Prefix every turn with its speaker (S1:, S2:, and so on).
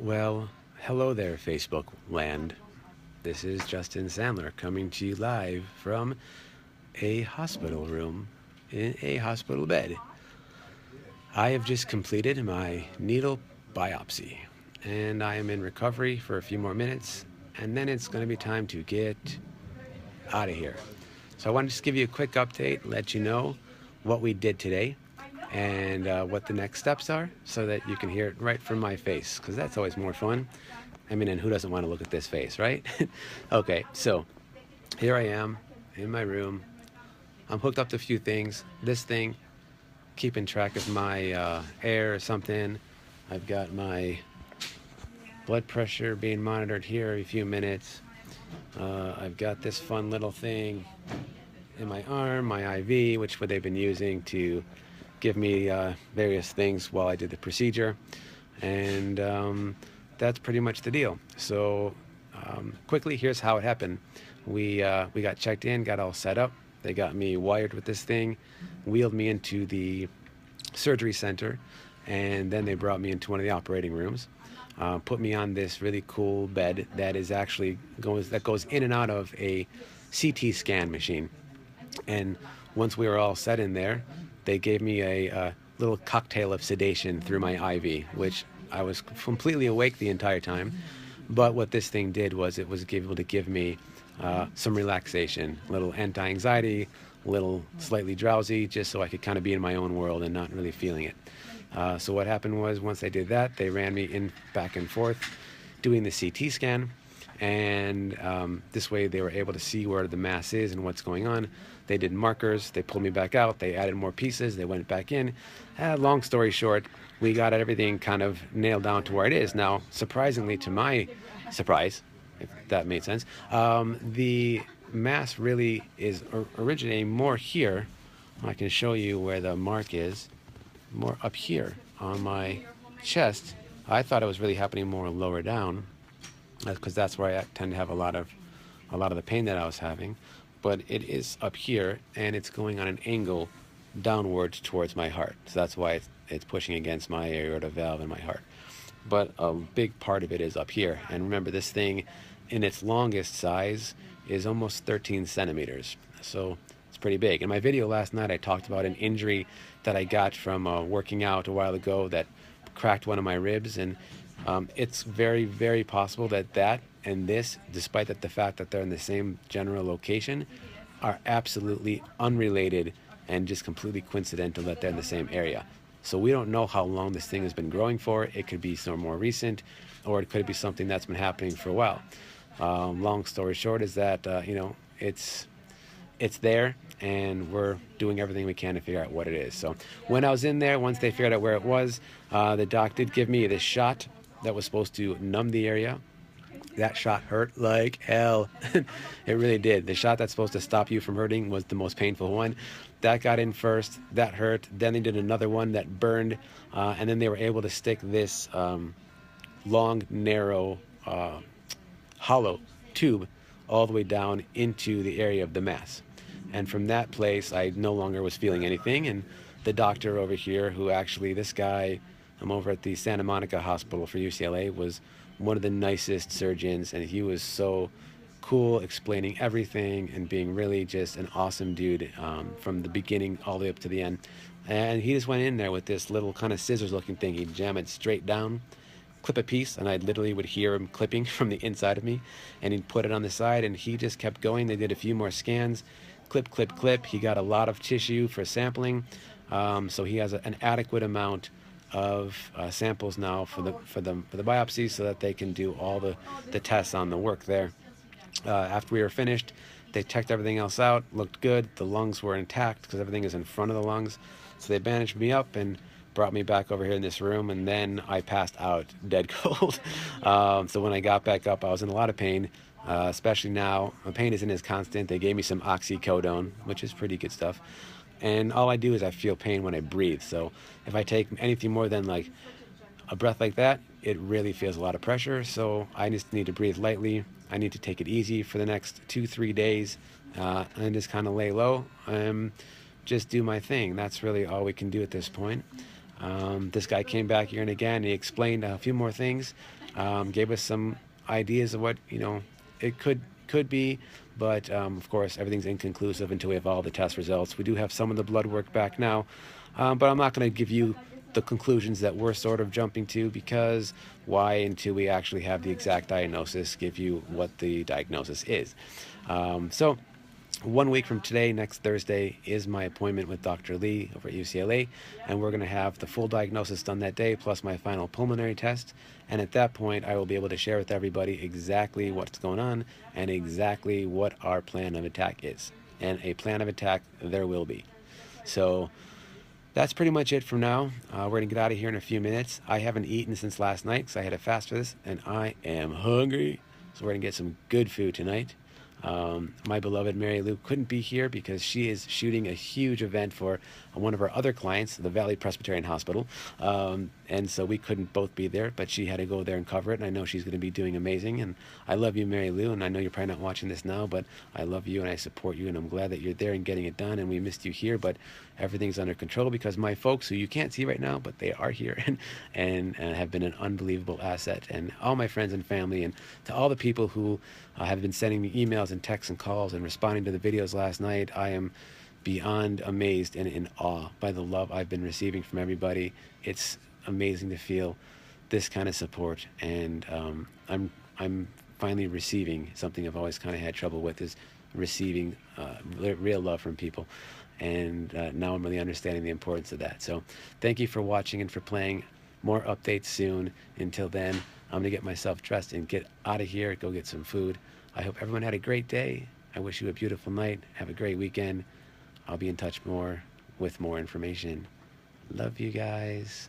S1: Well, hello there, Facebook land. This is Justin Sandler coming to you live from a hospital room in a hospital bed. I have just completed my needle biopsy, and I am in recovery for a few more minutes, and then it's going to be time to get out of here. So I want to just give you a quick update, let you know what we did today and what the next steps are so that you can hear it right from my face, because that's always more fun. I mean, and who doesn't want to look at this face, right? Okay, so here I am in my room. I'm hooked up to a few things. This thing, keeping track of my air or something. I've got my blood pressure being monitored here every few minutes. I've got this fun little thing in my arm, my IV, which what they've been using to give me various things while I did the procedure. And that's pretty much the deal. So quickly, here's how it happened. We got checked in, got all set up. They got me wired with this thing, wheeled me into the surgery center, and then they brought me into one of the operating rooms. Put me on this really cool bed that is actually goes in and out of a CT scan machine. And once we were all set in there, they gave me a little cocktail of sedation through my IV, which I was completely awake the entire time. But what this thing did was it was able to give me some relaxation, a little anti-anxiety, a little slightly drowsy, just so I could kind of be in my own world and not really feeling it. So what happened was once they did that, they ran me in back and forth doing the CT scan. And this way they were able to see where the mass is and what's going on. They did markers, they pulled me back out, they added more pieces, they went back in. Long story short, we got everything kind of nailed down to where it is. Now, surprisingly, to my surprise, if that made sense, the mass really is originating more here. I can show you where the mark is, more up here on my chest. I thought it was really happening more lower down, because that's where I tend to have a lot of the pain that I was having. But it is up here, and it's going on an angle downwards towards my heart. So that's why it's pushing against my aorta valve in my heart. But a big part of it is up here. And remember, this thing, in its longest size, is almost 13 centimeters. So it's pretty big. In my video last night, I talked about an injury that I got from working out a while ago that cracked one of my ribs. And it's very, very possible that and this, despite the fact that they're in the same general location, are absolutely unrelated and just completely coincidental that they're in the same area. So we don't know how long this thing has been growing for. It could be some more recent, or it could be something that's been happening for a while. Long story short is that it's there, and we're doing everything we can to figure out what it is. So when I was in there, once they figured out where it was, the doc did give me this shot that was supposed to numb the area. That shot hurt like hell. It really did. The shot that's supposed to stop you from hurting was the most painful one. That got in first. That hurt. Then they did another one that burned. And then they were able to stick this long, narrow, hollow tube all the way down into the area of the mass. And from that place, I no longer was feeling anything. And the doctor over here, who actually, this guy, I'm over at the Santa Monica Hospital for UCLA, was one of the nicest surgeons, and he was so cool, explaining everything and being really just an awesome dude from the beginning all the way up to the end. And he just went in there with this little kind of scissors looking thing. He'd jam it straight down, clip a piece, and I literally would hear him clipping from the inside of me, and he'd put it on the side, and he just kept going. They did a few more scans, clip, clip, clip. He got a lot of tissue for sampling, so he has an adequate amount of samples now for the biopsy, so that they can do all the tests on the work there. After we were finished, they checked everything else out, looked good. The lungs were intact because everything is in front of the lungs. So they bandaged me up and brought me back over here in this room, and then I passed out dead cold. So when I got back up, I was in a lot of pain, especially now. My pain isn't as constant. They gave me some oxycodone, which is pretty good stuff. And all I do is I feel pain when I breathe. So if I take anything more than like a breath like that, it really feels a lot of pressure. So I just need to breathe lightly. I need to take it easy for the next 2-3 days and just kind of lay low and just do my thing. That's really all we can do at this point. This guy came back here and again. He explained a few more things. gave us some ideas of what it could be, but of course everything's inconclusive until we have all the test results. We do have some of the blood work back now, but I'm not going to give you the conclusions that we're sort of jumping to, because why until we actually have the exact diagnosis, give you what the diagnosis is. So 1 week from today, next Thursday, is my appointment with Dr. Lee over at UCLA, and we're going to have the full diagnosis done that day, plus my final pulmonary test. And at that point, I will be able to share with everybody exactly what's going on and exactly what our plan of attack is. And a plan of attack there will be. So that's pretty much it for now. We're going to get out of here in a few minutes. I haven't eaten since last night because I had a fast for this, and I am hungry. So we're going to get some good food tonight. My beloved Mary Lou couldn't be here because she is shooting a huge event for one of our other clients, the Valley Presbyterian Hospital, and so we couldn't both be there, but she had to go there and cover it, and I know she's going to be doing amazing. And I love you, Mary Lou, and I know you're probably not watching this now, but I love you and I support you, and I'm glad that you're there and getting it done. And we missed you here, but everything's under control because my folks, who you can't see right now, but they are here and have been an unbelievable asset. And all my friends and family, and to all the people who have been sending me emails and texts and calls and responding to the videos last night, I am beyond amazed and in awe by the love I've been receiving from everybody. It's amazing to feel this kind of support, and I'm finally receiving something I've always kind of had trouble with, is receiving real love from people. And now I'm really understanding the importance of that. So thank you for watching and for playing. More updates soon. Until then, I'm going to get myself dressed and get out of here, go get some food. I hope everyone had a great day. I wish you a beautiful night. Have a great weekend. I'll be in touch with more information. Love you guys.